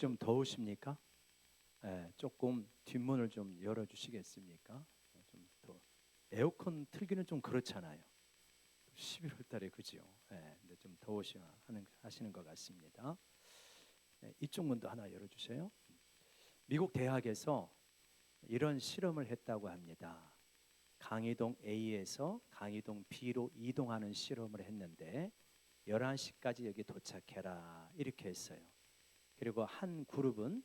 좀 더우십니까? 조금 뒷문을 좀 열어주시겠습니까? 좀 더. 에어컨 틀기는 좀 그렇잖아요. 11월 달에 그죠? 근데 좀 하시는 것 같습니다. 이쪽 문도 하나 열어주세요. 미국 대학에서 이런 실험을 했다고 합니다. 강의동 A에서 강의동 B로 이동하는 실험을 했는데 11시까지 여기 도착해라 이렇게 했어요. 그리고 한 그룹은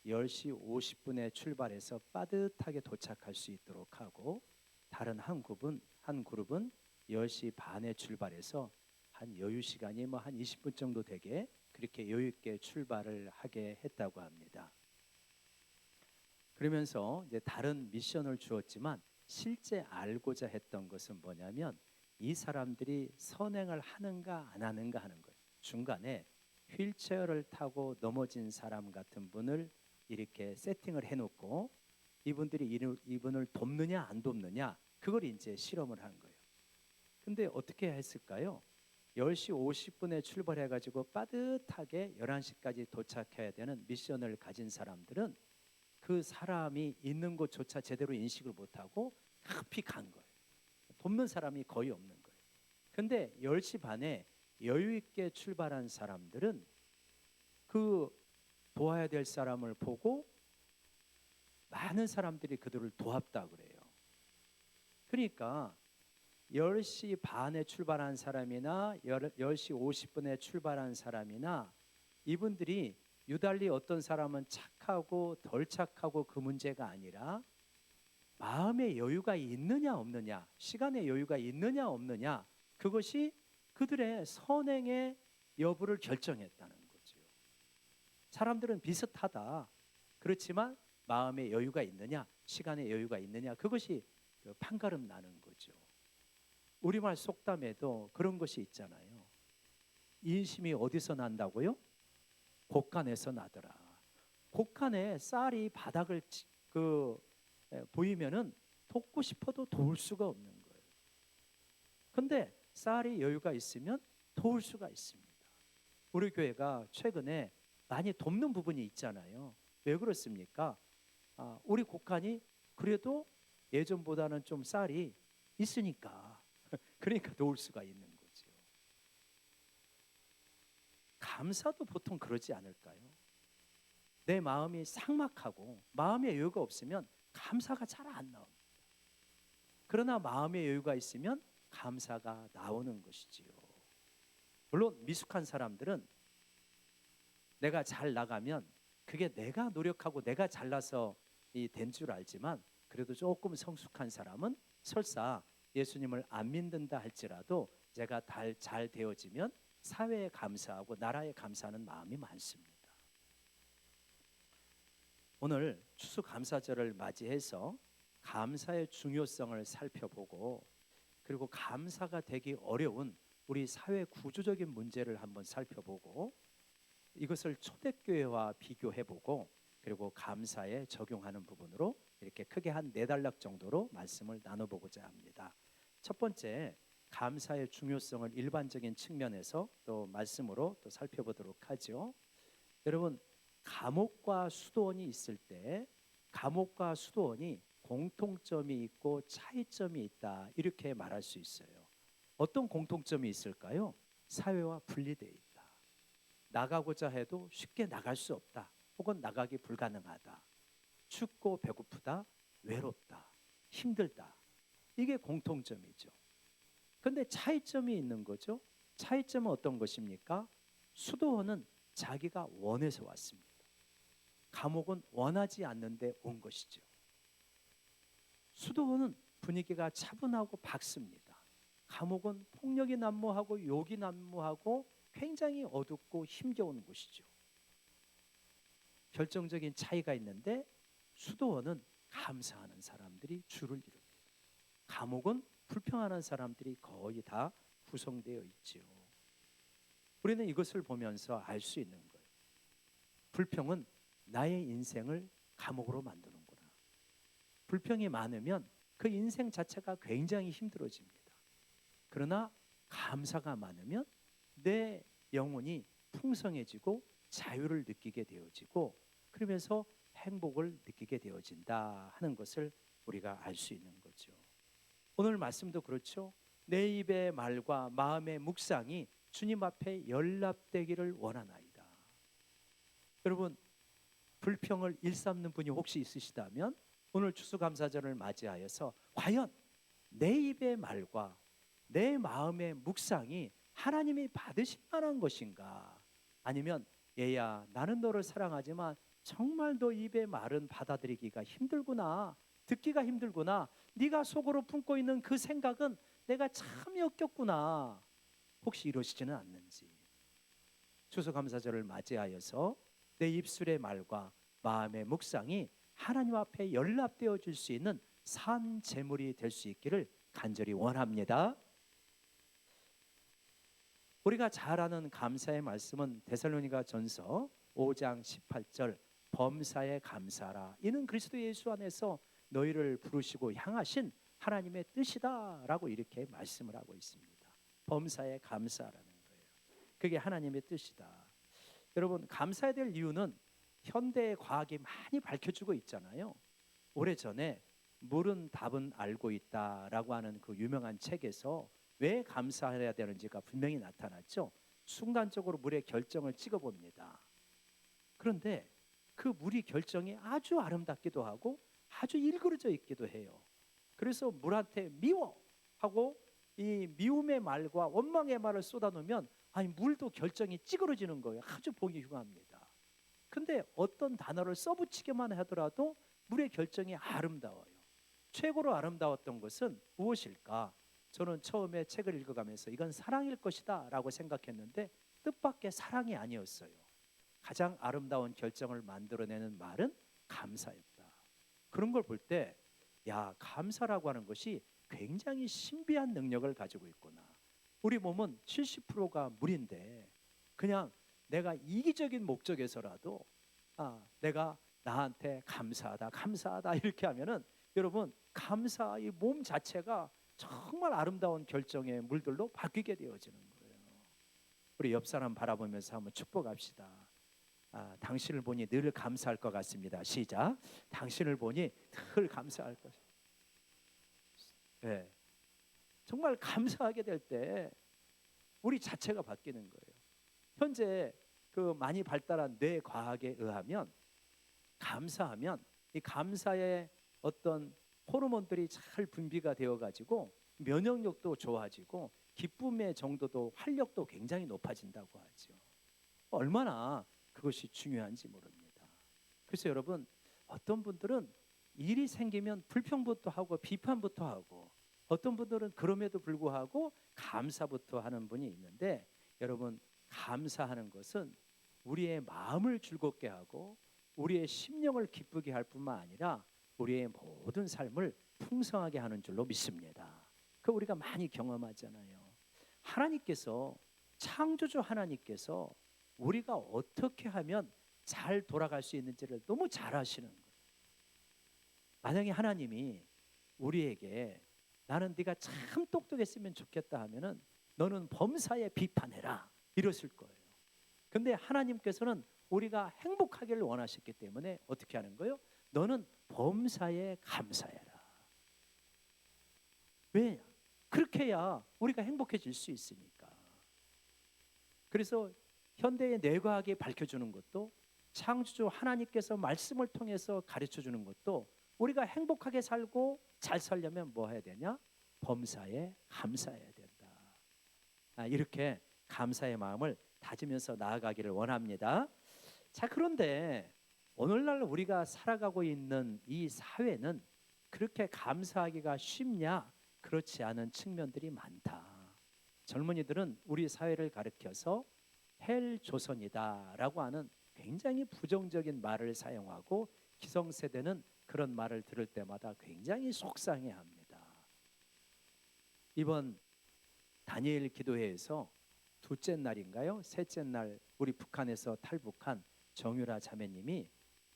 10시 50분에 출발해서 빠듯하게 도착할 수 있도록 하고, 다른 한 그룹은 10시 반에 출발해서 한 여유 시간이 한 20분 정도 되게 그렇게 여유 있게 출발을 하게 했다고 합니다. 그러면서 이제 다른 미션을 주었지만 실제 알고자 했던 것은 뭐냐면 이 사람들이 선행을 하는가 안 하는가 하는 거예요. 중간에 휠체어를 타고 넘어진 사람 같은 분을 이렇게 세팅을 해놓고 이분들이 이분을 돕느냐 안 돕느냐, 그걸 이제 실험을 한 거예요. 근데 어떻게 했을까요? 10시 50분에 출발해가지고 빠듯하게 11시까지 도착해야 되는 미션을 가진 사람들은 그 사람이 있는 곳조차 제대로 인식을 못하고 급히 간 거예요. 돕는 사람이 거의 없는 거예요. 근데 10시 반에 여유 있게 출발한 사람들은 그 도와야 될 사람을 보고 많은 사람들이 그들을 도왔다 그래요. 그러니까 10시 반에 출발한 사람이나 10시 50분에 출발한 사람이나 이분들이 유달리 어떤 사람은 착하고 덜 착하고 그 문제가 아니라 마음의 여유가 있느냐 없느냐, 시간의 여유가 있느냐 없느냐, 그것이 그들의 선행의 여부를 결정했다는 거죠. 사람들은 비슷하다. 그렇지만 마음의 여유가 있느냐, 시간의 여유가 있느냐, 그것이 판가름 나는 거죠. 우리말 속담에도 그런 것이 있잖아요. 인심이 어디서 난다고요? 곡간에서 나더라. 곡간에 쌀이 바닥을 보이면은 돕고 싶어도 도울 수가 없는 거예요. 근데 쌀이 여유가 있으면 도울 수가 있습니다. 우리 교회가 최근에 많이 돕는 부분이 있잖아요. 왜 그렇습니까? 우리 곡간이 그래도 예전보다는 좀 쌀이 있으니까 그러니까 도울 수가 있는 거죠. 감사도 보통 그러지 않을까요? 내 마음이 삭막하고 마음의 여유가 없으면 감사가 잘 안 나옵니다. 그러나 마음의 여유가 있으면 감사가 나오는 것이지요. 물론 미숙한 사람들은 내가 잘 나가면 그게 내가 노력하고 내가 잘나서 된 줄 알지만, 그래도 조금 성숙한 사람은 설사 예수님을 안 믿는다 할지라도 제가 잘 되어지면 사회에 감사하고 나라에 감사하는 마음이 많습니다. 오늘 추수감사절을 맞이해서 감사의 중요성을 살펴보고, 그리고 감사가 되기 어려운 우리 사회 구조적인 문제를 한번 살펴보고, 이것을 초대교회와 비교해보고, 그리고 감사에 적용하는 부분으로 이렇게 크게 한 4단락 정도로 말씀을 나눠보고자 합니다. 첫 번째, 감사의 중요성을 일반적인 측면에서 또 말씀으로 또 살펴보도록 하죠. 여러분, 감옥과 수도원이 있을 때 감옥과 수도원이 공통점이 있고 차이점이 있다, 이렇게 말할 수 있어요. 어떤 공통점이 있을까요? 사회와 분리되어 있다. 나가고자 해도 쉽게 나갈 수 없다. 혹은 나가기 불가능하다. 춥고 배고프다. 외롭다. 힘들다. 이게 공통점이죠. 그런데 차이점이 있는 거죠. 차이점은 어떤 것입니까? 수도원은 자기가 원해서 왔습니다. 감옥은 원하지 않는데 온 것이죠. 수도원은 분위기가 차분하고 밝습니다. 감옥은 폭력이 난무하고 욕이 난무하고 굉장히 어둡고 힘겨운 곳이죠. 결정적인 차이가 있는데 수도원은 감사하는 사람들이 주를 이룹니다. 감옥은 불평하는 사람들이 거의 다 구성되어 있지요. 우리는 이것을 보면서 알 수 있는 거예요. 불평은 나의 인생을 감옥으로 만드는구나. 불평이 많으면 그 인생 자체가 굉장히 힘들어집니다. 그러나 감사가 많으면 내 영혼이 풍성해지고 자유를 느끼게 되어지고 그러면서 행복을 느끼게 되어진다 하는 것을 우리가 알 수 있는 거죠. 오늘 말씀도 그렇죠. 내 입의 말과 마음의 묵상이 주님 앞에 연락되기를 원하나이다. 여러분, 불평을 일삼는 분이 혹시 있으시다면 오늘 추수감사절을 맞이하여서 과연 내 입의 말과 내 마음의 묵상이 하나님이 받으실 만한 것인가? 아니면 얘야, 나는 너를 사랑하지만 정말 너 입의 말은 받아들이기가 힘들구나, 듣기가 힘들구나, 네가 속으로 품고 있는 그 생각은 내가 참 역겹구나, 혹시 이러시지는 않는지. 추수감사절을 맞이하여서 내 입술의 말과 마음의 묵상이 하나님 앞에 연락되어질 수 있는 산 제물이 될 수 있기를 간절히 원합니다. 우리가 잘 아는 감사의 말씀은 데살로니가 전서 5장 18절 범사에 감사하라, 이는 그리스도 예수 안에서 너희를 부르시고 향하신 하나님의 뜻이다 라고 이렇게 말씀을 하고 있습니다. 범사에 감사하라는 거예요. 그게 하나님의 뜻이다. 여러분, 감사해야 될 이유는 현대의 과학이 많이 밝혀주고 있잖아요. 오래전에 물은 답은 알고 있다라고 하는 그 유명한 책에서 왜 감사해야 되는지가 분명히 나타났죠. 순간적으로 물의 결정을 찍어봅니다. 그런데 그 물이 결정이 아주 아름답기도 하고 아주 일그러져 있기도 해요. 그래서 물한테 미워 하고 이 미움의 말과 원망의 말을 쏟아놓으면 아니 물도 결정이 찌그러지는 거예요. 아주 보기 흉합니다. 근데 어떤 단어를 써붙이기만 하더라도 물의 결정이 아름다워요. 최고로 아름다웠던 것은 무엇일까? 저는 처음에 책을 읽어가면서 이건 사랑일 것이다 라고 생각했는데 뜻밖의 사랑이 아니었어요. 가장 아름다운 결정을 만들어내는 말은 감사였다. 그런 걸 볼 때 야, 감사라고 하는 것이 굉장히 신비한 능력을 가지고 있구나. 우리 몸은 70%가 물인데 그냥 내가 이기적인 목적에서라도 내가 나한테 감사하다 감사하다 이렇게 하면은 여러분, 감사 이 몸 자체가 정말 아름다운 결정의 물들로 바뀌게 되어지는 거예요. 우리 옆 사람 바라보면서 한번 축복합시다. 당신을 보니 늘 감사할 것 같습니다. 시작. 당신을 보니 늘 감사할 것. 네. 정말 감사하게 될 때 우리 자체가 바뀌는 거예요. 현재 그 많이 발달한 뇌 과학에 의하면 감사하면 이 감사의 어떤 호르몬들이 잘 분비가 되어 가지고 면역력도 좋아지고 기쁨의 정도도 활력도 굉장히 높아진다고 하죠. 얼마나 그것이 중요한지 모릅니다. 그래서 여러분, 어떤 분들은 일이 생기면 불평부터 하고 비판부터 하고 어떤 분들은 그럼에도 불구하고 감사부터 하는 분이 있는데 여러분, 감사하는 것은 우리의 마음을 즐겁게 하고 우리의 심령을 기쁘게 할 뿐만 아니라 우리의 모든 삶을 풍성하게 하는 줄로 믿습니다. 그 우리가 많이 경험하잖아요. 하나님께서, 창조주 하나님께서 우리가 어떻게 하면 잘 돌아갈 수 있는지를 너무 잘 아시는 거예요. 만약에 하나님이 우리에게 나는 네가 참 똑똑했으면 좋겠다 하면은 너는 범사에 비판해라 이랬을 거예요. 근데 하나님께서는 우리가 행복하기를 원하셨기 때문에 어떻게 하는 거예요? 너는 범사에 감사해라. 왜? 그렇게 해야 우리가 행복해질 수 있으니까. 그래서 현대의 뇌과학이 밝혀주는 것도 창조주 하나님께서 말씀을 통해서 가르쳐주는 것도 우리가 행복하게 살고 잘 살려면 뭐 해야 되냐? 범사에 감사해야 된다. 이렇게 감사의 마음을 다지면서 나아가기를 원합니다. 자, 그런데 오늘날 우리가 살아가고 있는 이 사회는 그렇게 감사하기가 쉽냐? 그렇지 않은 측면들이 많다. 젊은이들은 우리 사회를 가리켜서 헬조선이다라고 하는 굉장히 부정적인 말을 사용하고 기성세대는 그런 말을 들을 때마다 굉장히 속상해합니다. 이번 다니엘 기도회에서 둘째 날인가요? 셋째 날 우리 북한에서 탈북한 정유라 자매님이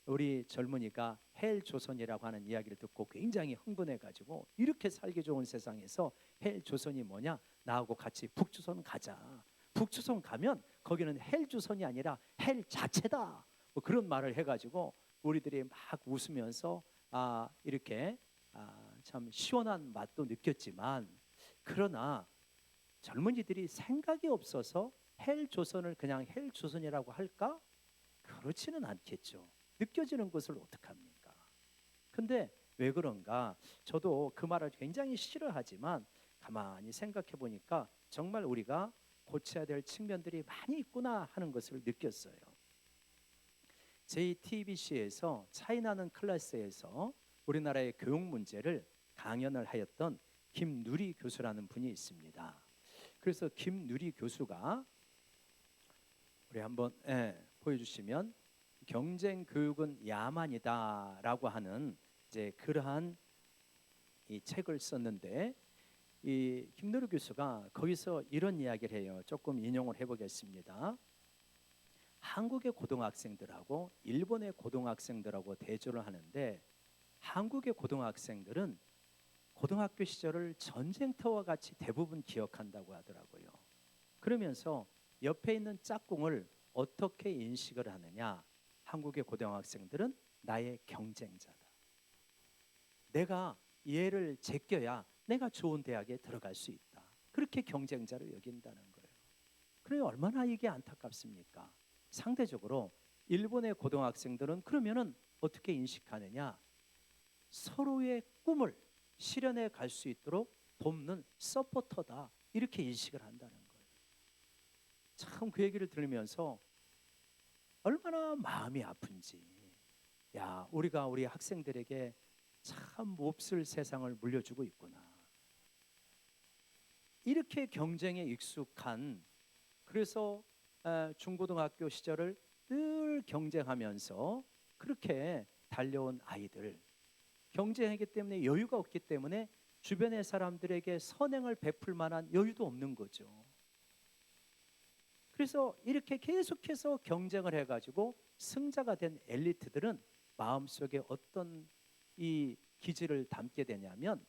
우리 젊은이가 헬조선이라고 하는 이야기를 듣고 굉장히 흥분해가지고 이렇게 살기 좋은 세상에서 헬조선이 뭐냐? 나하고 같이 북조선 가자. 북조선 가면 거기는 헬조선이 아니라 헬 자체다. 뭐 그런 말을 해가지고 우리들이 막 웃으면서 이렇게 참 시원한 맛도 느꼈지만, 그러나 젊은이들이 생각이 없어서 헬조선을 그냥 헬조선이라고 할까? 그렇지는 않겠죠. 느껴지는 것을 어떡합니까? 근데 왜 그런가? 저도 그 말을 굉장히 싫어하지만 가만히 생각해 보니까 정말 우리가 고쳐야 될 측면들이 많이 있구나 하는 것을 느꼈어요. JTBC에서 차이나는 클래스에서 우리나라의 교육 문제를 강연을 하였던 김누리 교수라는 분이 있습니다. 그래서 김누리 교수가 우리 한번 보여주시면, 경쟁 교육은 야만이다라고 하는 이제 그러한 이 책을 썼는데, 이 김누리 교수가 거기서 이런 이야기를 해요. 조금 인용을 해보겠습니다. 한국의 고등학생들하고 일본의 고등학생들하고 대조를 하는데, 한국의 고등학생들은 고등학교 시절을 전쟁터와 같이 대부분 기억한다고 하더라고요. 그러면서 옆에 있는 짝꿍을 어떻게 인식을 하느냐? 한국의 고등학생들은 나의 경쟁자다. 내가 얘를 제껴야 내가 좋은 대학에 들어갈 수 있다. 그렇게 경쟁자로 여긴다는 거예요. 그래 얼마나 이게 안타깝습니까? 상대적으로 일본의 고등학생들은 그러면은 어떻게 인식하느냐? 서로의 꿈을 실현해 갈 수 있도록 돕는 서포터다. 이렇게 인식을 한다는 거예요. 참 그 얘기를 들으면서 얼마나 마음이 아픈지. 야, 우리가 우리 학생들에게 참 몹쓸 세상을 물려주고 있구나. 이렇게 경쟁에 익숙한, 그래서 중고등학교 시절을 늘 경쟁하면서 그렇게 달려온 아이들, 경쟁하기 때문에 여유가 없기 때문에 주변의 사람들에게 선행을 베풀 만한 여유도 없는 거죠. 그래서 이렇게 계속해서 경쟁을 해가지고 승자가 된 엘리트들은 마음속에 어떤 이 기질을 담게 되냐면,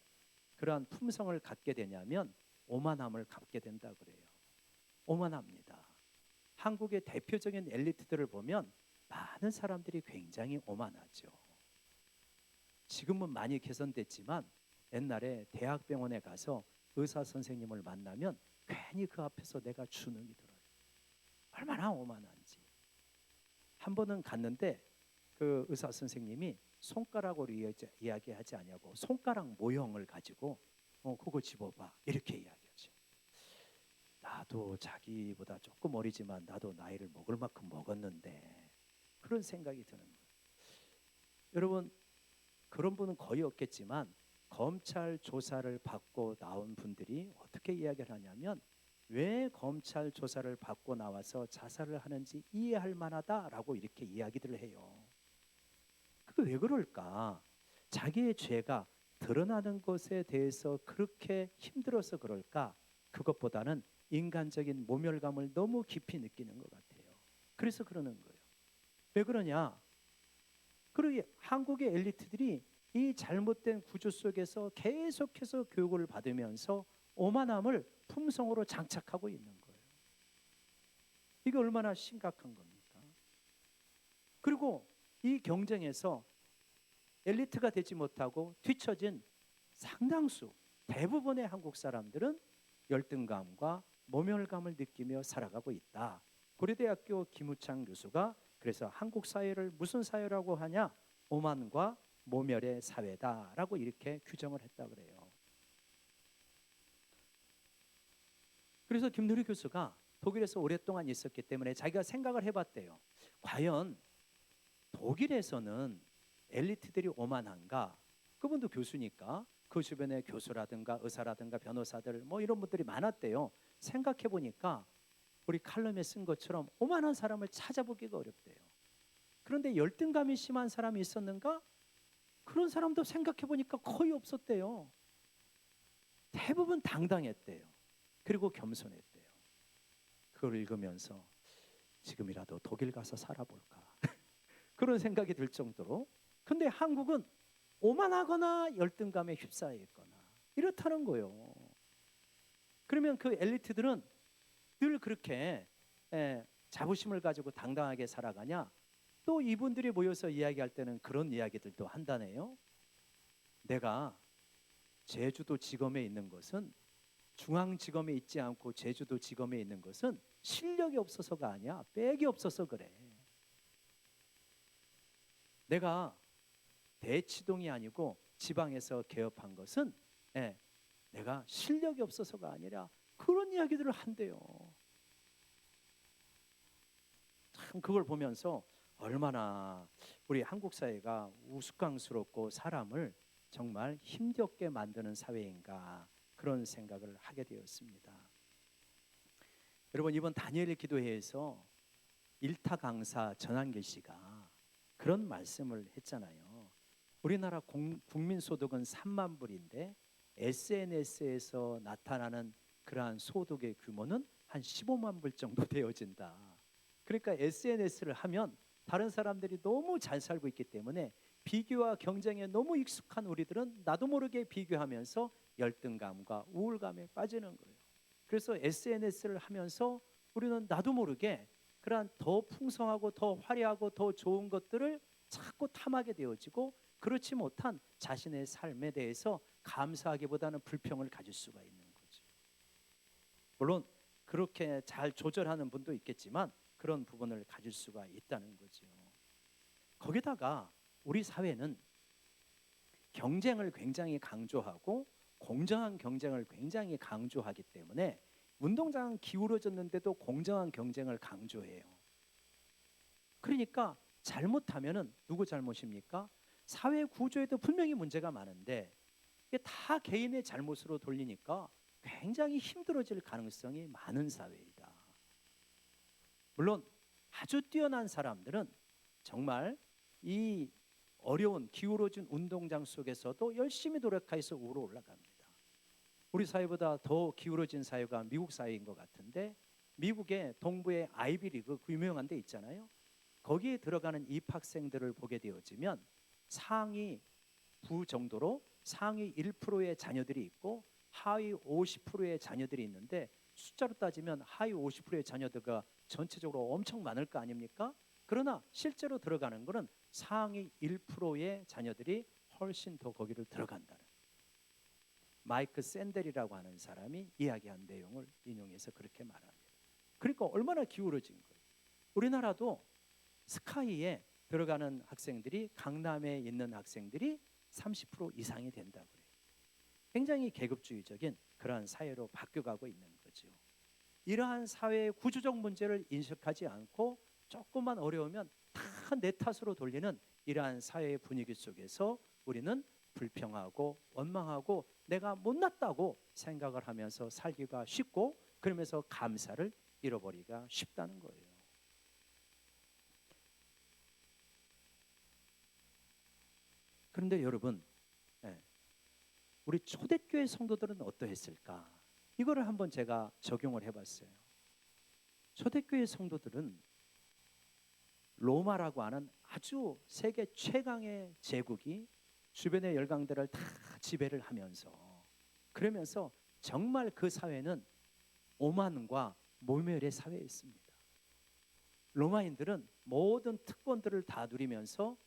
그러한 품성을 갖게 되냐면 오만함을 갖게 된다 그래요. 오만합니다. 한국의 대표적인 엘리트들을 보면 많은 사람들이 굉장히 오만하죠. 지금은 많이 개선됐지만 옛날에 대학병원에 가서 의사 선생님을 만나면 괜히 그 앞에서 내가 주눅이 들어요. 얼마나 오만한지. 한 번은 갔는데 그 의사 선생님이 손가락으로 이야기하지 않냐고, 손가락 모형을 가지고 그거 집어봐 이렇게 이야기하죠. 나도 자기보다 조금 어리지만 나도 나이를 먹을 만큼 먹었는데, 그런 생각이 드는 거예요. 여러분, 그런 분은 거의 없겠지만 검찰 조사를 받고 나온 분들이 어떻게 이야기를 하냐면, 왜 검찰 조사를 받고 나와서 자살을 하는지 이해할 만하다라고 이렇게 이야기들을 해요. 그게 왜 그럴까? 자기의 죄가 드러나는 것에 대해서 그렇게 힘들어서 그럴까? 그것보다는 인간적인 모멸감을 너무 깊이 느끼는 것 같아요. 그래서 그러는 거예요. 왜 그러냐? 그러게 한국의 엘리트들이 이 잘못된 구조 속에서 계속해서 교육을 받으면서 오만함을 품성으로 장착하고 있는 거예요. 이게 얼마나 심각한 겁니까? 그리고 이 경쟁에서 엘리트가 되지 못하고 뒤처진 상당수, 대부분의 한국 사람들은 열등감과 모멸감을 느끼며 살아가고 있다. 고려대학교 김우창 교수가 그래서 한국 사회를 무슨 사회라고 하냐? 오만과 모멸의 사회다라고 이렇게 규정을 했다 그래요. 그래서 김누리 교수가 독일에서 오랫동안 있었기 때문에 자기가 생각을 해봤대요. 과연 독일에서는 엘리트들이 오만한가? 그분도 교수니까 그 주변에 교수라든가 의사라든가 변호사들 뭐 이런 분들이 많았대요. 생각해 보니까 우리 칼럼에 쓴 것처럼 오만한 사람을 찾아보기가 어렵대요. 그런데 열등감이 심한 사람이 있었는가? 그런 사람도 생각해 보니까 거의 없었대요. 대부분 당당했대요. 그리고 겸손했대요. 그걸 읽으면서 지금이라도 독일 가서 살아볼까 그런 생각이 들 정도로. 근데 한국은 오만하거나 열등감에 휩싸여 있거나 이렇다는 거예요. 그러면 그 엘리트들은 늘 그렇게 자부심을 가지고 당당하게 살아가냐? 또 이분들이 모여서 이야기할 때는 그런 이야기들도 한다네요. 내가 제주도 지검에 있는 것은, 중앙지검에 있지 않고 제주도 지검에 있는 것은 실력이 없어서가 아니야. 백이 없어서 그래. 내가 대치동이 아니고 지방에서 개업한 것은 내가 실력이 없어서가 아니라 그런 이야기들을 한대요. 참 그걸 보면서 얼마나 우리 한국 사회가 우스꽝스럽고 사람을 정말 힘겹게 만드는 사회인가, 그런 생각을 하게 되었습니다. 여러분, 이번 다니엘 기도회에서 일타 강사 전한길 씨가 그런 말씀을 했잖아요. 우리나라 국민 소득은 3만 불인데 SNS에서 나타나는 그러한 소득의 규모는 한 15만 불 정도 되어진다. 그러니까 SNS를 하면 다른 사람들이 너무 잘 살고 있기 때문에 비교와 경쟁에 너무 익숙한 우리들은 나도 모르게 비교하면서 열등감과 우울감에 빠지는 거예요. 그래서 SNS를 하면서 우리는 나도 모르게 그러한 더 풍성하고 더 화려하고 더 좋은 것들을 자꾸 탐하게 되어지고, 그렇지 못한 자신의 삶에 대해서 감사하기보다는 불평을 가질 수가 있는 거죠. 물론 그렇게 잘 조절하는 분도 있겠지만 그런 부분을 가질 수가 있다는 거죠. 거기다가 우리 사회는 경쟁을 굉장히 강조하고 공정한 경쟁을 굉장히 강조하기 때문에 운동장은 기울어졌는데도 공정한 경쟁을 강조해요. 그러니까 잘못하면은 누구 잘못입니까? 사회 구조에도 분명히 문제가 많은데 이게 다 개인의 잘못으로 돌리니까 굉장히 힘들어질 가능성이 많은 사회이다. 물론 아주 뛰어난 사람들은 정말 이 어려운 기울어진 운동장 속에서도 열심히 노력해서 위로 올라갑니다. 우리 사회보다 더 기울어진 사회가 미국 사회인 것 같은데, 미국의 동부의 아이비리그 그 유명한 데 있잖아요. 거기에 들어가는 입학생들을 보게 되어지면 상위 부 정도로 상위 1%의 자녀들이 있고 하위 50%의 자녀들이 있는데, 숫자로 따지면 하위 50%의 자녀들과 전체적으로 엄청 많을 거 아닙니까? 그러나 실제로 들어가는 것은 상위 1%의 자녀들이 훨씬 더 거기를 들어간다는, 마이크 샌델이라고 하는 사람이 이야기한 내용을 인용해서 그렇게 말합니다. 그러니까 얼마나 기울어진 거예요. 우리나라도 스카이에 들어가는 학생들이, 강남에 있는 학생들이 30% 이상이 된다고 그래요. 굉장히 계급주의적인 그러한 사회로 바뀌어가고 있는 거죠. 이러한 사회의 구조적 문제를 인식하지 않고 조금만 어려우면 다 내 탓으로 돌리는 이러한 사회의 분위기 속에서 우리는 불평하고 원망하고 내가 못났다고 생각을 하면서 살기가 쉽고, 그러면서 감사를 잃어버리기가 쉽다는 거예요. 그런데 여러분, 우리 초대교회 성도들은 어떠했을까? 이거를 한번 제가 적용을 해봤어요. 초대교회 성도들은 로마라고 하는 아주 세계 최강의 제국이 주변의 열강들을 다 지배를 하면서, 그러면서 정말 그 사회는 오만과 모멸의 사회였습니다. 로마인들은 모든 특권들을 다 누리면서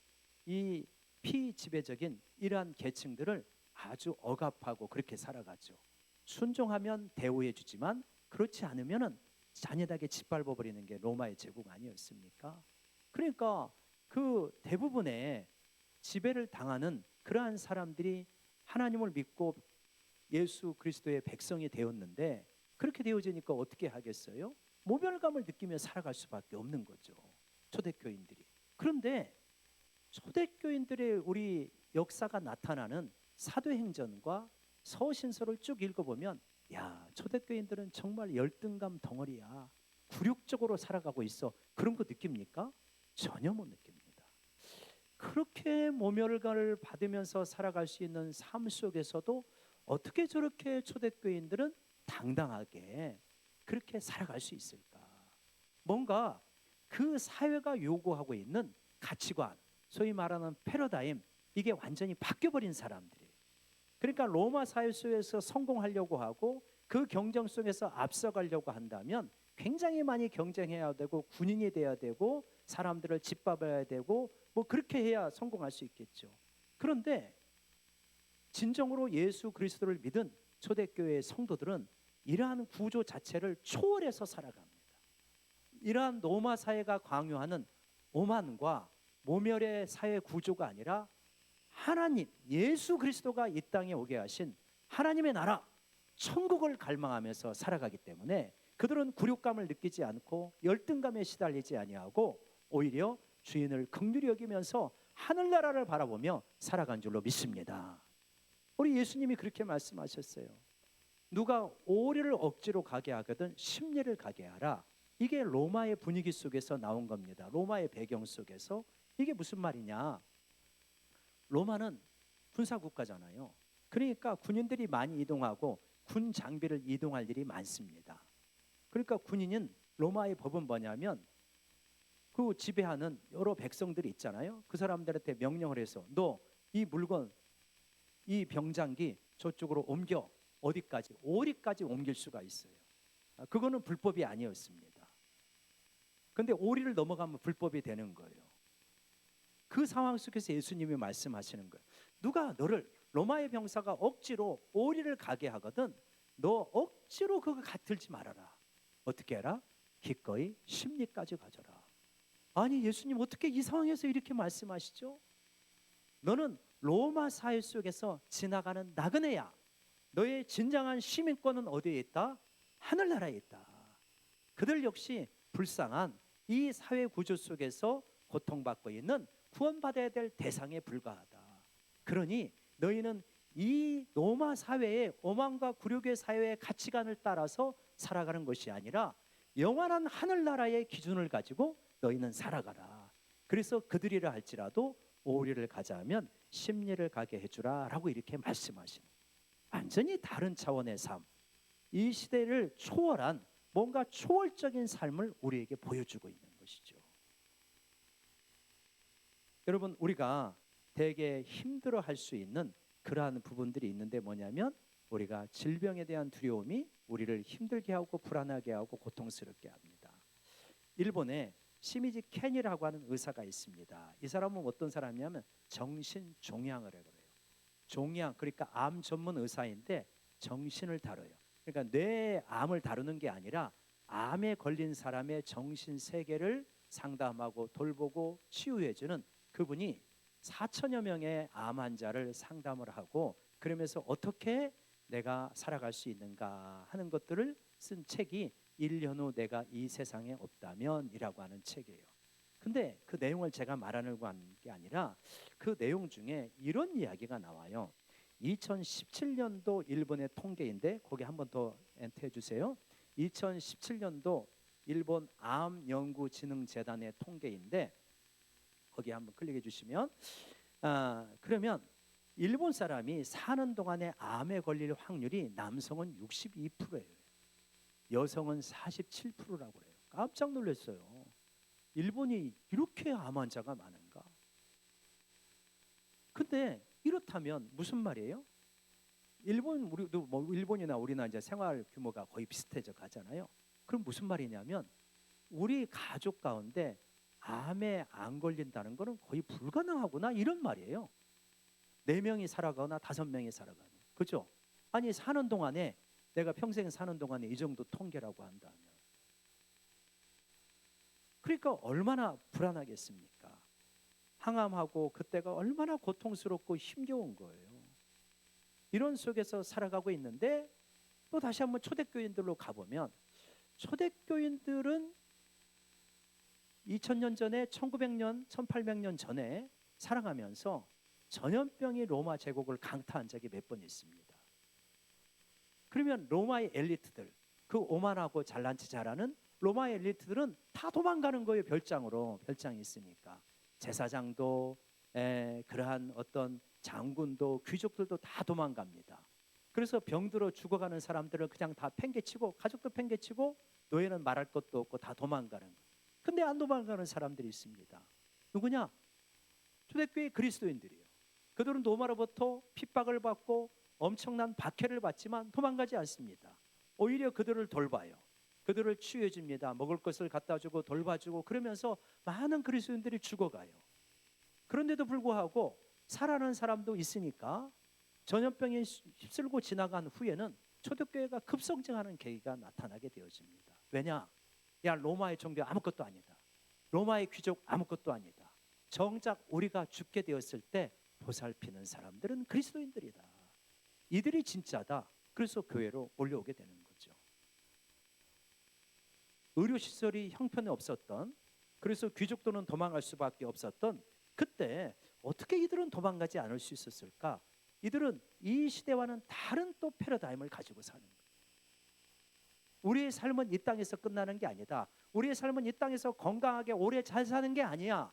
이 피지배적인 이러한 계층들을 아주 억압하고 그렇게 살아가죠. 순종하면 대우해 주지만 그렇지 않으면은 잔인하게 짓밟아 버리는 게 로마의 제국 아니었습니까? 그러니까 그 대부분의 지배를 당하는 그러한 사람들이 하나님을 믿고 예수 그리스도의 백성이 되었는데, 그렇게 되어지니까 어떻게 하겠어요? 모멸감을 느끼며 살아갈 수밖에 없는 거죠, 초대교인들이. 그런데 초대교인들의 우리 역사가 나타나는 사도행전과 서신서를 쭉 읽어보면, 야, 초대교인들은 정말 열등감 덩어리야, 굴욕적으로 살아가고 있어, 그런 거 느낍니까? 전혀 못 느낍니다. 그렇게 모멸감을 받으면서 살아갈 수 있는 삶 속에서도 어떻게 저렇게 초대교인들은 당당하게 그렇게 살아갈 수 있을까? 뭔가 그 사회가 요구하고 있는 가치관, 소위 말하는 패러다임, 이게 완전히 바뀌어버린 사람들이에요. 그러니까 로마 사회 속에서 성공하려고 하고 그 경쟁 속에서 앞서가려고 한다면 굉장히 많이 경쟁해야 되고 군인이 돼야 되고 사람들을 짓밟아야 되고 뭐 그렇게 해야 성공할 수 있겠죠. 그런데 진정으로 예수 그리스도를 믿은 초대교회의 성도들은 이러한 구조 자체를 초월해서 살아갑니다. 이러한 로마 사회가 강요하는 오만과 모멸의 사회 구조가 아니라 하나님 예수 그리스도가 이 땅에 오게 하신 하나님의 나라 천국을 갈망하면서 살아가기 때문에 그들은 굴욕감을 느끼지 않고 열등감에 시달리지 아니하고 오히려 주인을 긍휼히 여기면서 하늘나라를 바라보며 살아간 줄로 믿습니다. 우리 예수님이 그렇게 말씀하셨어요. 누가 오리를 억지로 가게 하거든 십리를 가게 하라. 이게 로마의 분위기 속에서 나온 겁니다. 로마의 배경 속에서. 이게 무슨 말이냐? 로마는 군사국가잖아요. 그러니까 군인들이 많이 이동하고 군 장비를 이동할 일이 많습니다. 그러니까 군인은 로마의 법은 뭐냐면 그 지배하는 여러 백성들이 있잖아요. 그 사람들한테 명령을 해서 너 이 물건 이 병장기 저쪽으로 옮겨. 어디까지? 오리까지 옮길 수가 있어요. 그거는 불법이 아니었습니다. 근데 오리를 넘어가면 불법이 되는 거예요. 그 상황 속에서 예수님이 말씀하시는 거예요. 누가 너를 로마의 병사가 억지로 오리를 가게 하거든 너 억지로 그거 들지 말아라. 어떻게 해라? 기꺼이 십리까지 가져라. 아니 예수님 어떻게 이 상황에서 이렇게 말씀하시죠? 너는 로마 사회 속에서 지나가는 나그네야. 너의 진정한 시민권은 어디에 있다? 하늘나라에 있다. 그들 역시 불쌍한 이 사회 구조 속에서 고통받고 있는 구원받아야 될 대상에 불과하다. 그러니 너희는 이 로마 사회의 오만과 굴욕의 사회의 가치관을 따라서 살아가는 것이 아니라 영원한 하늘나라의 기준을 가지고 너희는 살아가라. 그래서 그들이라 할지라도 오리를 가자 하면 십리를 가게 해주라 라고 이렇게 말씀하시는 완전히 다른 차원의 삶, 이 시대를 초월한 뭔가 초월적인 삶을 우리에게 보여주고 있는 것이죠. 여러분 우리가 되게 힘들어할 수 있는 그러한 부분들이 있는데 뭐냐면 우리가 질병에 대한 두려움이 우리를 힘들게 하고 불안하게 하고 고통스럽게 합니다. 일본에 시미지 켄이라고 하는 의사가 있습니다. 이 사람은 어떤 사람이냐면 정신종양을 해요. 종양 그러니까 암 전문 의사인데 정신을 다뤄요. 그러니까 뇌 암을 다루는 게 아니라 암에 걸린 사람의 정신 세계를 상담하고 돌보고 치유해주는 그분이 4천여 명의 암 환자를 상담을 하고 그러면서 어떻게 내가 살아갈 수 있는가 하는 것들을 쓴 책이 1년 후 내가 이 세상에 없다면 이라고 하는 책이에요. 근데 그 내용을 제가 말하려고 하는 게 아니라 그 내용 중에 이런 이야기가 나와요. 2017년도 일본의 통계인데 거기 한 번 더 엔터해 주세요. 2017년도 일본 암연구진흥재단의 통계인데 거기 한번 클릭해 주시면 그러면 일본 사람이 사는 동안에 암에 걸릴 확률이 남성은 62%예요. 여성은 47%라고 그래요. 깜짝 놀랐어요. 일본이 이렇게 암 환자가 많은가? 근데 이렇다면 무슨 말이에요? 일본 우리도 뭐 일본이나 우리나 이제 생활 규모가 거의 비슷해져 가잖아요. 그럼 무슨 말이냐면 우리 가족 가운데 암에 안 걸린다는 거는 거의 불가능하구나 이런 말이에요. 4명이 살아가거나 5명이 살아가는. 그죠? 아니 사는 동안에 내가 평생 사는 동안에 이 정도 통계라고 한다면 그러니까 얼마나 불안하겠습니까? 항암하고 그때가 얼마나 고통스럽고 힘겨운 거예요. 이런 속에서 살아가고 있는데 또 다시 한번 초대교인들로 가보면 초대교인들은 2000년 전에 1900년 1800년 전에 살아가면서 전염병이 로마 제국을 강타한 적이 몇 번 있습니다. 그러면 로마의 엘리트들 그 오만하고 잘난 체 잘하는 로마의 엘리트들은 다 도망가는 거예요. 별장이 있으니까 제사장도 그러한 어떤 장군도 귀족들도 다 도망갑니다. 그래서 병들어 죽어가는 사람들을 그냥 다 팽개치고 가족도 팽개치고 노예는 말할 것도 없고 다 도망가는 거예요. 근데 안 도망가는 사람들이 있습니다. 누구냐? 초대교회 그리스도인들이에요. 그들은 로마로부터 핍박을 받고 엄청난 박해를 받지만 도망가지 않습니다. 오히려 그들을 돌봐요. 그들을 치유해 줍니다. 먹을 것을 갖다 주고 돌봐주고 그러면서 많은 그리스도인들이 죽어가요. 그런데도 불구하고 살아나는 사람도 있으니까 전염병에 휩쓸고 지나간 후에는 초대교회가 급성장하는 계기가 나타나게 되어집니다. 왜냐? 야, 로마의 종교 아무것도 아니다. 로마의 귀족 아무것도 아니다. 정작 우리가 죽게 되었을 때 보살피는 사람들은 그리스도인들이다. 이들이 진짜다. 그래서 교회로 몰려오게 되는 거죠. 의료시설이 형편이 없었던, 그래서 귀족들은 도망갈 수밖에 없었던 그때 어떻게 이들은 도망가지 않을 수 있었을까? 이들은 이 시대와는 다른 또 패러다임을 가지고 사는 거예요. 우리의 삶은 이 땅에서 끝나는 게 아니다. 우리의 삶은 이 땅에서 건강하게 오래 잘 사는 게 아니야.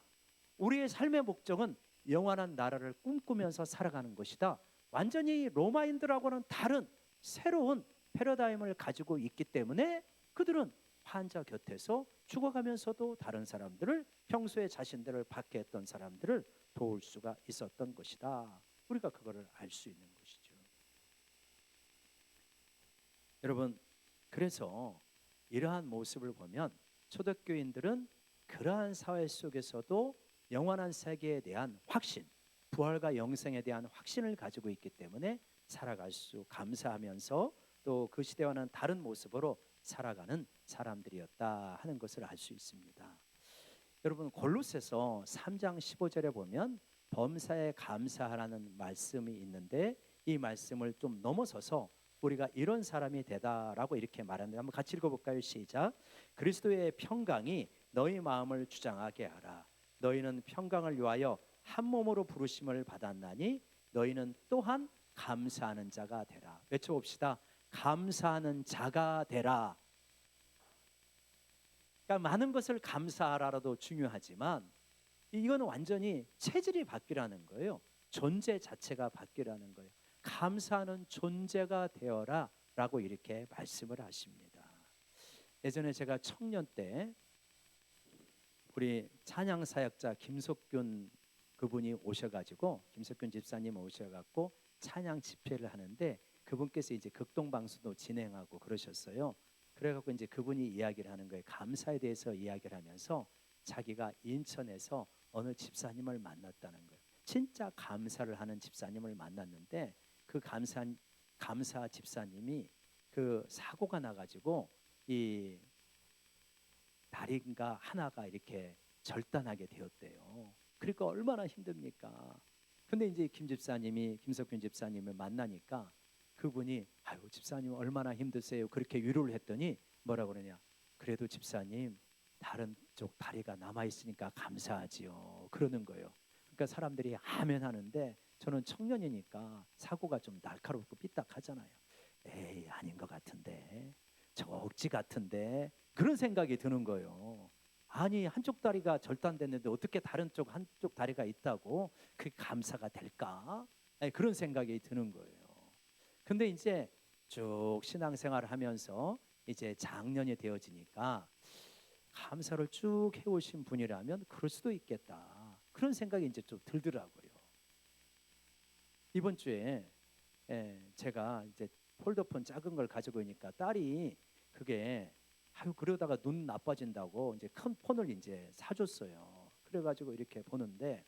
우리의 삶의 목적은 영원한 나라를 꿈꾸면서 살아가는 것이다. 완전히 로마인들하고는 다른 새로운 패러다임을 가지고 있기 때문에 그들은 환자 곁에서 죽어가면서도 다른 사람들을, 평소에 자신들을 박해했던 사람들을 도울 수가 있었던 것이다. 우리가 그거를 알 수 있는 것이죠. 여러분, 그래서 이러한 모습을 보면 초대교인들은 그러한 사회 속에서도 영원한 세계에 대한 확신, 부활과 영생에 대한 확신을 가지고 있기 때문에 살아갈 수, 감사하면서 또 그 시대와는 다른 모습으로 살아가는 사람들이었다 하는 것을 알 수 있습니다. 여러분, 골로새서 3장 15절에 보면 범사에 감사하라는 말씀이 있는데 이 말씀을 좀 넘어서서 우리가 이런 사람이 되다라고 이렇게 말하는데 한번 같이 읽어볼까요? 시작. 그리스도의 평강이 너희 마음을 주장하게 하라. 너희는 평강을 위하여 한 몸으로 부르심을 받았나니 너희는 또한 감사하는 자가 되라. 외쳐봅시다. 감사하는 자가 되라. 그러니까 많은 것을 감사하라도 중요하지만 이거는 완전히 체질이 바뀌라는 거예요. 존재 자체가 바뀌라는 거예요. 감사하는 존재가 되어라 라고 이렇게 말씀을 하십니다. 예전에 제가 청년 때 우리 찬양 사역자 김석균 그분이 오셔가지고, 김석균 집사님 오셔갖고 찬양 집회를 하는데 그분께서 이제 극동방송도 진행하고 그러셨어요. 그래갖고 이제 그분이 이야기를 하는 거예요. 감사에 대해서 이야기를 하면서 자기가 인천에서 어느 집사님을 만났다는 거예요. 진짜 감사를 하는 집사님을 만났는데 그 감사 집사님이 그 사고가 나가지고 이 다리가 하나가 이렇게 절단하게 되었대요. 그러니까 얼마나 힘듭니까? 근데 이제 김석균 집사님을 만나니까 그분이 아유 집사님 얼마나 힘드세요? 그렇게 위로를 했더니 뭐라 그러냐? 그래도 집사님 다른 쪽 다리가 남아 있으니까 감사하지요. 그러는 거예요. 그러니까 사람들이 아멘 하는데 저는 청년이니까 사고가 좀 날카롭고 삐딱하잖아요. 에이 아닌 것 같은데, 저 억지 같은데, 그런 생각이 드는 거예요. 아니 한쪽 다리가 절단됐는데 어떻게 다른 쪽 한쪽 다리가 있다고 그게 감사가 될까? 아니, 그런 생각이 드는 거예요. 근데 이제 쭉 신앙생활을 하면서 이제 장년이 되어지니까 감사를 쭉 해오신 분이라면 그럴 수도 있겠다, 그런 생각이 이제 좀 들더라고요. 이번 주에 제가 이제 폴더폰 작은 걸 가지고 있으니까 딸이 그게 아유 그러다가 눈 나빠진다고 이제 큰 폰을 이제 사줬어요. 그래가지고 이렇게 보는데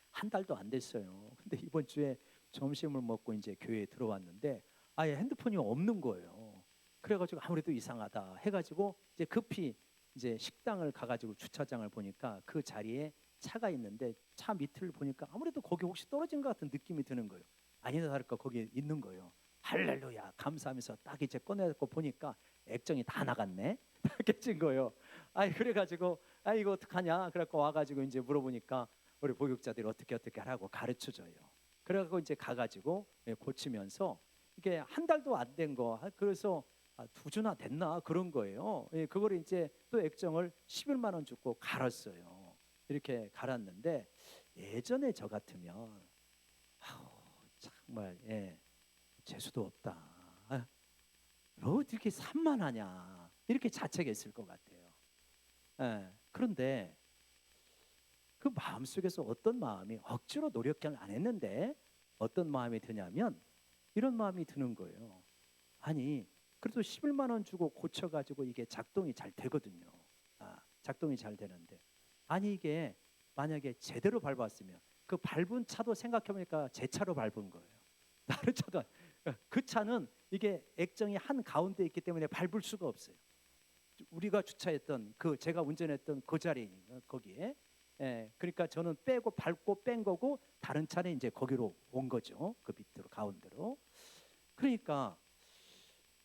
한 달도 안 됐어요. 근데 이번 주에 점심을 먹고 이제 교회에 들어왔는데 아예 핸드폰이 없는 거예요. 그래가지고 아무래도 이상하다 해가지고 이제 급히 이제 식당을 가가지고 주차장을 보니까 그 자리에 차가 있는데 차 밑을 보니까 아무래도 거기 혹시 떨어진 것 같은 느낌이 드는 거예요. 아니다 다를까 거기 있는 거예요. 할렐루야 감사하면서 딱 이제 꺼내고 보니까 액정이 다 나갔네. 다 깨진 거예요. 아이 그래가지고 아 이거 어떡하냐. 그래갖고 와가지고 이제 물어보니까 우리 보육자들이 어떻게 하라고 가르쳐줘요. 그래갖고 이제 가가지고 고치면서 이게 한 달도 안 된 거, 그래서 2주나 됐나 그런 거예요. 그걸 이제 또 액정을 11만 원 주고 갈았어요. 이렇게 갈았는데 예전에 저 같으면 정말 재수도 없다. 어떻게 산만하냐 이렇게 자책했을 것 같아요. 그런데 그 마음속에서 어떤 마음이, 억지로 노력을 안 했는데 어떤 마음이 드냐면 이런 마음이 드는 거예요. 아니 그래도 11만 원 주고 고쳐가지고 이게 작동이 잘 되거든요. 작동이 잘 되는데, 아니 이게 만약에 제대로 밟았으면 그 밟은 차도 생각해보니까 제 차로 밟은 거예요. 다른 차도 그 차는 이게 액정이 한 가운데 있기 때문에 밟을 수가 없어요. 우리가 주차했던 그 제가 운전했던 그 자리 거기에, 그러니까 저는 빼고 밟고 뺀 거고 다른 차는 이제 거기로 온 거죠. 그 밑으로 가운데로. 그러니까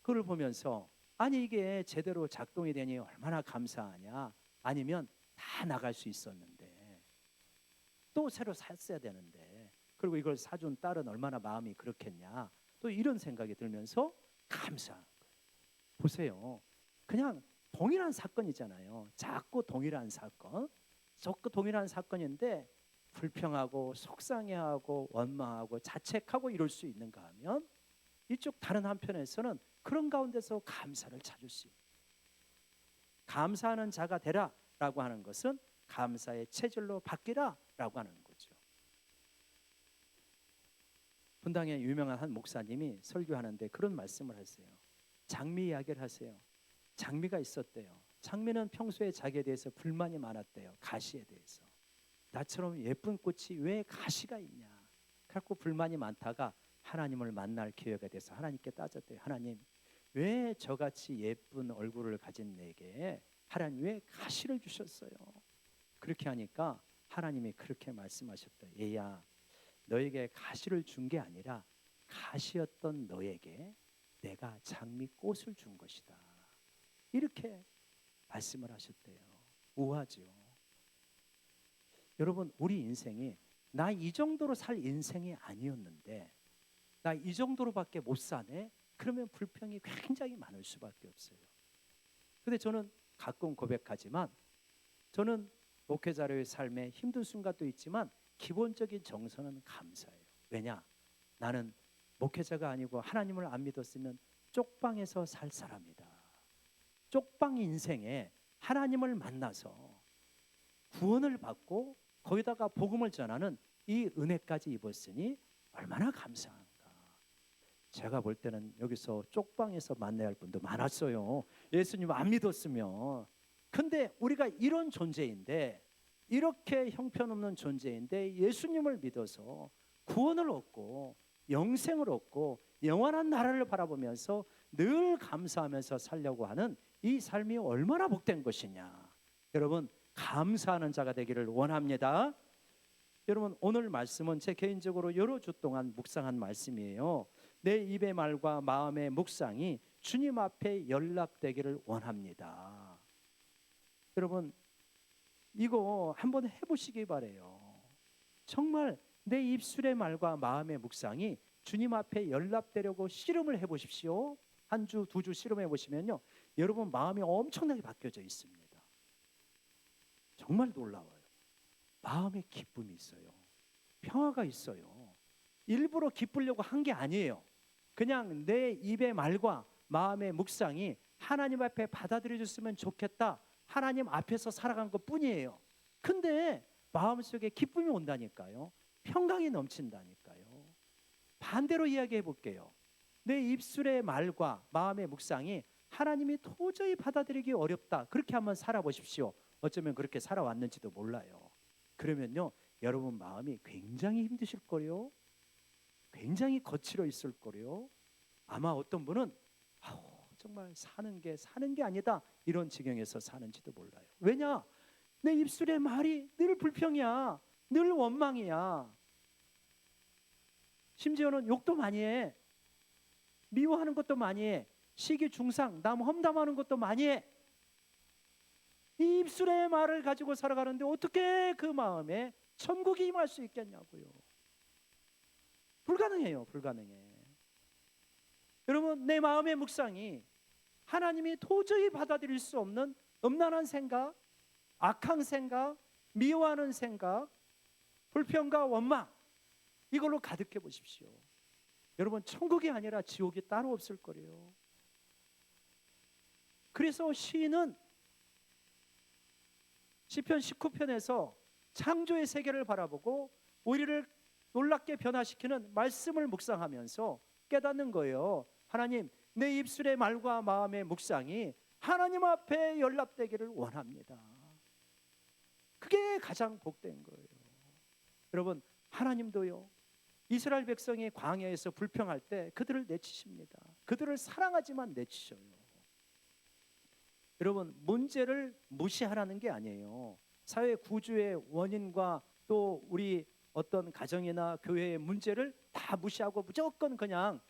그걸 보면서 아니 이게 제대로 작동이 되니 얼마나 감사하냐. 아니면 다 나갈 수 있었는데 또 새로 샀어야 되는데, 그리고 이걸 사준 딸은 얼마나 마음이 그렇겠냐. 또 이런 생각이 들면서 감사한 거예요. 보세요. 그냥 동일한 사건이잖아요. 작고 동일한 사건, 작고 동일한 사건인데 불평하고 속상해하고 원망하고 자책하고 이럴 수 있는가 하면, 이쪽 다른 한편에서는 그런 가운데서 감사를 찾을 수 있어요. 감사하는 자가 되라라고 하는 것은 감사의 체질로 바뀌라라고 하는 거죠. 분당에 유명한 한 목사님이 설교하는데 그런 말씀을 하세요. 장미 이야기를 하세요. 장미가 있었대요. 장미는 평소에 자기에 대해서 불만이 많았대요. 가시에 대해서. 나처럼 예쁜 꽃이 왜 가시가 있냐. 그래서 불만이 많다가 하나님을 만날 기회가 돼서 하나님께 따졌대요. 하나님, 왜 저같이 예쁜 얼굴을 가진 내게 하나님 왜 가시를 주셨어요? 그렇게 하니까 하나님이 그렇게 말씀하셨다. 얘야, 너에게 가시를 준 게 아니라 가시였던 너에게 내가 장미꽃을 준 것이다. 이렇게 말씀을 하셨대요. 우아죠. 여러분, 우리 인생이 나 이 정도로 살 인생이 아니었는데 나 이 정도로밖에 못 사네? 그러면 불평이 굉장히 많을 수밖에 없어요. 근데 저는 가끔 고백하지만 저는 목회자로의 삶에 힘든 순간도 있지만 기본적인 정서는 감사해요. 왜냐? 나는 목회자가 아니고 하나님을 안 믿었으면 쪽방에서 살 사람이다. 쪽방 인생에 하나님을 만나서 구원을 받고 거기다가 복음을 전하는 이 은혜까지 입었으니 얼마나 감사한가. 제가 볼 때는 여기서 쪽방에서 만나야 할 분도 많았어요. 예수님 안 믿었으면. 근데 우리가 이런 존재인데, 이렇게 형편없는 존재인데 예수님을 믿어서 구원을 얻고 영생을 얻고 영원한 나라를 바라보면서 늘 감사하면서 살려고 하는 이 삶이 얼마나 복된 것이냐. 여러분, 감사하는 자가 되기를 원합니다. 여러분, 오늘 말씀은 제 개인적으로 여러 주 동안 묵상한 말씀이에요. 내 입의 말과 마음의 묵상이 주님 앞에 연락되기를 원합니다. 여러분, 이거 한번 해보시기 바래요. 정말 내 입술의 말과 마음의 묵상이 주님 앞에 연락되려고 씨름을 해보십시오. 한 주, 두 주 씨름해 보시면요, 여러분 마음이 엄청나게 바뀌어져 있습니다. 정말 놀라워요. 마음에 기쁨이 있어요. 평화가 있어요. 일부러 기쁘려고 한 게 아니에요. 그냥 내 입의 말과 마음의 묵상이 하나님 앞에 받아들여졌으면 좋겠다. 하나님 앞에서 살아간 것 뿐이에요. 근데 마음속에 기쁨이 온다니까요. 평강이 넘친다니까요. 반대로 이야기해 볼게요. 내 입술의 말과 마음의 묵상이 하나님이 도저히 받아들이기 어렵다. 그렇게 한번 살아보십시오. 어쩌면 그렇게 살아왔는지도 몰라요. 그러면요, 여러분 마음이 굉장히 힘드실 거요. 굉장히 거칠어 있을 거요. 아마 어떤 분은 정말 사는 게 아니다, 이런 지경에서 사는지도 몰라요. 왜냐? 내 입술의 말이 늘 불평이야. 늘 원망이야. 심지어는 욕도 많이 해. 미워하는 것도 많이 해. 시기 중상, 남 험담하는 것도 많이 해. 이 입술의 말을 가지고 살아가는데 어떻게 그 마음에 천국이 임할 수 있겠냐고요. 불가능해요. 불가능해. 여러분, 내 마음의 묵상이 하나님이 도저히 받아들일 수 없는 음란한 생각, 악한 생각, 미워하는 생각, 불평과 원망, 이걸로 가득해 보십시오. 여러분, 천국이 아니라 지옥이 따로 없을 거래요. 그래서 시인은 시편 19편에서 창조의 세계를 바라보고 우리를 놀랍게 변화시키는 말씀을 묵상하면서 깨닫는 거예요. 하나님, 내 입술의 말과 마음의 묵상이 하나님 앞에 연락되기를 원합니다. 그게 가장 복된 거예요. 여러분, 하나님도요, 이스라엘 백성이 광야에서 불평할 때 그들을 내치십니다. 그들을 사랑하지만 내치셔요. 여러분, 문제를 무시하라는 게 아니에요. 사회 구조의 원인과 또 우리 어떤 가정이나 교회의 문제를 다 무시하고 무조건 그냥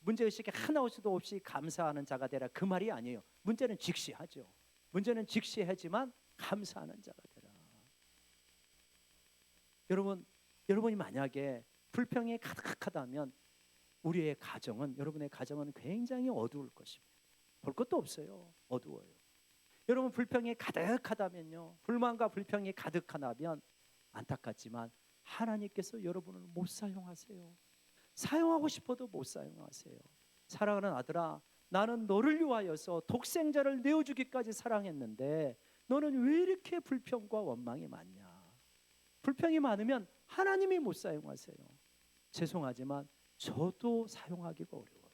문제의식이 하나도 없이 감사하는 자가 되라, 그 말이 아니에요. 문제는 직시하죠. 문제는 직시하지만 감사하는 자가 되라. 여러분이 만약에 불평이 가득하다면 우리의 가정은, 여러분의 가정은 굉장히 어두울 것입니다. 볼 것도 없어요. 어두워요. 여러분, 불평이 가득하다면요, 불만과 불평이 가득하다면 안타깝지만 하나님께서 여러분을 못 사용하세요. 사용하고 싶어도 못 사용하세요. 사랑하는 아들아, 나는 너를 위하여서 독생자를 내어주기까지 사랑했는데 너는 왜 이렇게 불평과 원망이 많냐? 불평이 많으면 하나님이 못 사용하세요. 죄송하지만 저도 사용하기가 어려워요.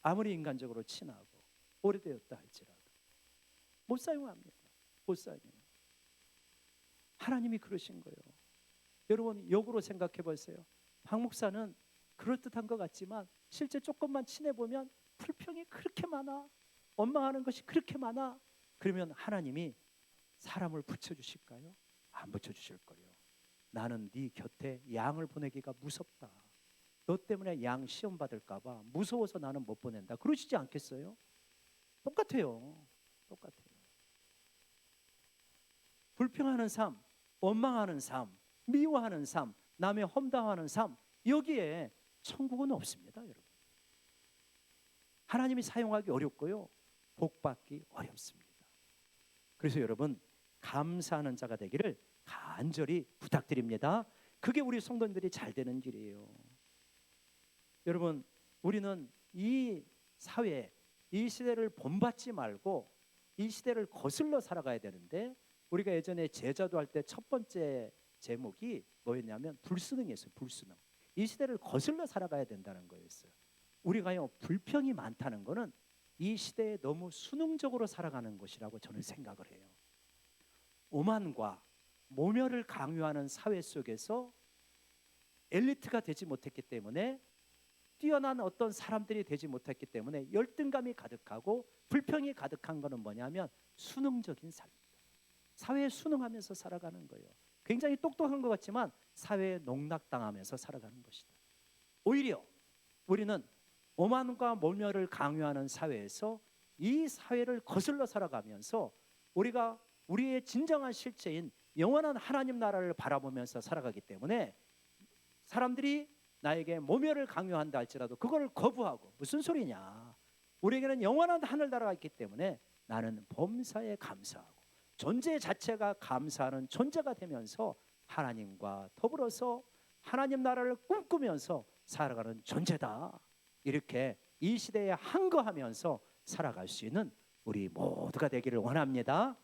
아무리 인간적으로 친하고 오래되었다 할지라도 못 사용합니다. 못 사용해요. 하나님이 그러신 거예요. 여러분, 역으로 생각해 보세요. 박 목사는 그럴듯한 것 같지만 실제 조금만 친해보면 불평이 그렇게 많아, 원망하는 것이 그렇게 많아. 그러면 하나님이 사람을 붙여주실까요? 안 붙여주실 거예요. 나는 네 곁에 양을 보내기가 무섭다. 너 때문에 양 시험 받을까 봐 무서워서 나는 못 보낸다. 그러시지 않겠어요? 똑같아요. 똑같아요. 불평하는 삶, 원망하는 삶, 미워하는 삶, 남의 험담하는 삶, 여기에 천국은 없습니다, 여러분. 하나님이 사용하기 어렵고요, 복받기 어렵습니다. 그래서 여러분, 감사하는 자가 되기를 간절히 부탁드립니다. 그게 우리 성도님들이 잘 되는 길이에요. 여러분, 우리는 이 사회, 이 시대를 본받지 말고 이 시대를 거슬러 살아가야 되는데, 우리가 예전에 제자도 할 때 첫 번째 제목이 뭐였냐면 불순응이었어요. 불순응. 이 시대를 거슬러 살아가야 된다는 거였어요. 우리가요, 불평이 많다는 거는 이 시대에 너무 순응적으로 살아가는 것이라고 저는 생각을 해요. 오만과 모멸을 강요하는 사회 속에서 엘리트가 되지 못했기 때문에, 뛰어난 어떤 사람들이 되지 못했기 때문에 열등감이 가득하고 불평이 가득한 것은 뭐냐면 순응적인 삶입니다. 사회에 순응하면서 살아가는 거예요. 굉장히 똑똑한 것 같지만 사회에 농락당하면서 살아가는 것이다. 오히려 우리는 오만과 모멸을 강요하는 사회에서 이 사회를 거슬러 살아가면서 우리가 우리의 진정한 실체인 영원한 하나님 나라를 바라보면서 살아가기 때문에 사람들이 나에게 모멸을 강요한다 할지라도 그거를 거부하고, 무슨 소리냐, 우리에게는 영원한 하늘나라가 있기 때문에 나는 범사에 감사하고 존재 자체가 감사하는 존재가 되면서 하나님과 더불어서 하나님 나라를 꿈꾸면서 살아가는 존재다. 이렇게 이 시대에 항거하면서 살아갈 수 있는 우리 모두가 되기를 원합니다.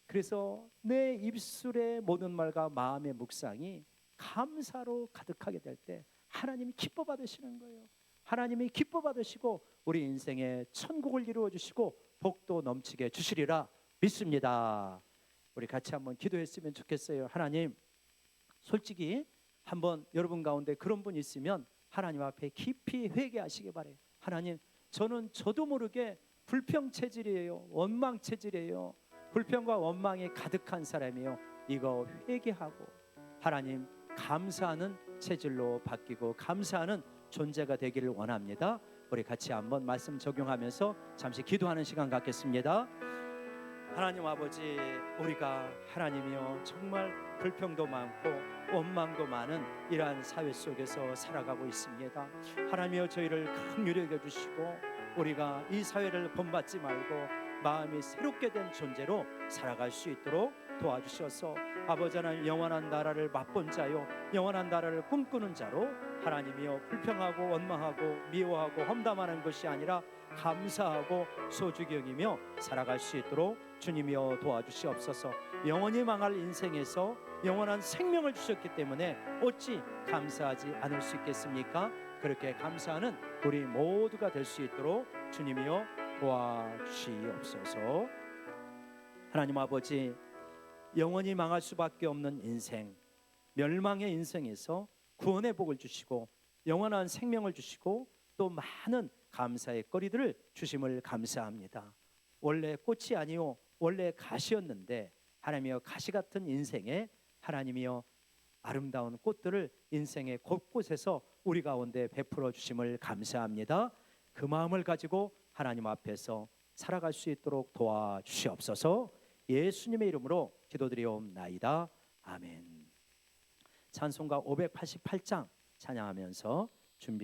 그래서 내 입술의 모든 말과 마음의 묵상이 감사로 가득하게 될 때 하나님이 기뻐 받으시는 거예요. 하나님이 기뻐 받으시고 우리 인생에 천국을 이루어 주시고 복도 넘치게 주시리라 믿습니다. 우리 같이 한번 기도했으면 좋겠어요. 하나님, 솔직히 한번 여러분 가운데 그런 분 있으면 하나님 앞에 깊이 회개하시기 바래요. 하나님, 저도 모르게 불평 체질이에요. 원망 체질이에요. 불평과 원망이 가득한 사람이에요. 이거 회개하고 하나님 감사하는 체질로 바뀌고 감사하는 존재가 되기를 원합니다. 우리 같이 한번 말씀 적용하면서 잠시 기도하는 시간 갖겠습니다. 하나님 아버지, 우리가 하나님이여 정말 불평도 많고 원망도 많은 이러한 사회 속에서 살아가고 있습니다. 하나님이여 저희를 긍휼히 여겨주시고 우리가 이 사회를 본받지 말고 마음이 새롭게 된 존재로 살아갈 수 있도록 도와주셔서 아버지 하나님, 영원한 나라를 맛본 자요, 영원한 나라를 꿈꾸는 자로 하나님이여 불평하고 원망하고 미워하고 험담하는 것이 아니라 감사하고 소중히 여기며 살아갈 수 있도록 주님이여 도와주시옵소서. 영원히 망할 인생에서 영원한 생명을 주셨기 때문에 어찌 감사하지 않을 수 있겠습니까? 그렇게 감사하는 우리 모두가 될 수 있도록 주님이여 도와주시옵소서. 하나님 아버지, 영원히 망할 수밖에 없는 인생, 멸망의 인생에서 구원의 복을 주시고 영원한 생명을 주시고 또 많은 감사의 거리들을 주심을 감사합니다. 원래 꽃이 아니요 원래 가시였는데 하나님이여 가시 같은 인생에 하나님이여 아름다운 꽃들을 인생의 곳곳에서 우리 가운데 베풀어 주심을 감사합니다. 그 마음을 가지고 하나님 앞에서 살아갈 수 있도록 도와주시옵소서. 예수님의 이름으로 기도드리옵나이다. 아멘. 찬송가 588장 찬양하면서